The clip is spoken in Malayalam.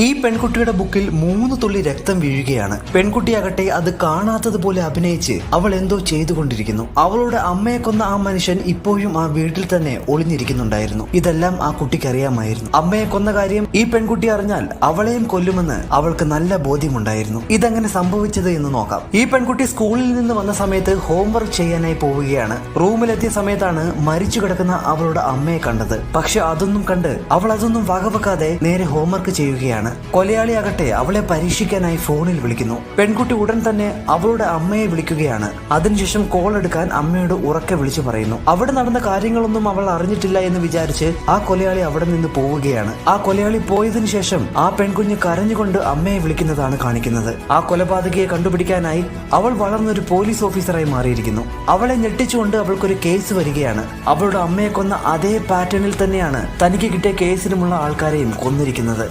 ഈ പെൺകുട്ടിയുടെ ബുക്കിൽ 3 തുള്ളി രക്തം വീഴുകയാണ്. പെൺകുട്ടിയാകട്ടെ അത് കാണാത്തതുപോലെ അഭിനയിച്ച് അവൾ എന്തോ ചെയ്തുകൊണ്ടിരിക്കുന്നു. അവളുടെ അമ്മയെ കൊന്ന ആ മനുഷ്യൻ ഇപ്പോഴും ആ വീട്ടിൽ തന്നെ ഒളിഞ്ഞിരിക്കുന്നുണ്ടായിരുന്നു. ഇതെല്ലാം ആ കുട്ടിക്ക് അറിയാമായിരുന്നു. അമ്മയെ കൊന്ന കാര്യം ഈ പെൺകുട്ടി അറിഞ്ഞാൽ അവളെയും കൊല്ലുമെന്ന് അവൾക്ക് നല്ല ബോധ്യമുണ്ടായിരുന്നു. ഇതെങ്ങനെ സംഭവിച്ചത് എന്ന് നോക്കാം. ഈ പെൺകുട്ടി സ്കൂളിൽ നിന്ന് വന്ന സമയത്ത് ഹോംവർക്ക് ചെയ്യാനായി പോവുകയാണ്. റൂമിലെത്തിയ സമയത്താണ് മരിച്ചു കിടക്കുന്ന അവളുടെ അമ്മയെ കണ്ടത്. പക്ഷെ അതൊന്നും കണ്ട് അവൾ അതൊന്നും വകവെക്കാതെ നേരെ ഹോംവർക്ക് ചെയ്യുകയാണ്. കൊലയാളിയാകട്ടെ അവളെ പരീക്ഷിക്കാനായി ഫോണിൽ വിളിക്കുന്നു. പെൺകുട്ടി ഉടൻ തന്നെ അവളുടെ അമ്മയെ വിളിക്കുകയാണ്. അതിനുശേഷം കോൾ എടുക്കാൻ അമ്മയോട് ഉറക്കെ വിളിച്ചു പറയുന്നു. അവിടെ നടന്ന കാര്യങ്ങളൊന്നും അവൾ അറിഞ്ഞിട്ടില്ല എന്ന് വിചാരിച്ച് ആ കൊലയാളി അവിടെ നിന്ന് പോവുകയാണ്. ആ കൊലയാളി പോയതിനു ശേഷം ആ പെൺകുഞ്ഞ് കരഞ്ഞുകൊണ്ട് അമ്മയെ വിളിക്കുന്നതാണ് കാണിക്കുന്നത്. ആ കൊലപാതകയെ കണ്ടുപിടിക്കാനായി അവൾ വളർന്നൊരു പോലീസ് ഓഫീസറായി മാറിയിരിക്കുന്നു. അവളെ ഞെട്ടിച്ചുകൊണ്ട് അവൾക്കൊരു കേസ് വരികയാണ്. അവളുടെ അമ്മയെ കൊന്ന അതേ പാറ്റേണിൽ തന്നെയാണ് തനിക്ക് കിട്ടിയ കേസിനുമുള്ള ആൾക്കാരെയും കൊന്നിരിക്കുന്നത്.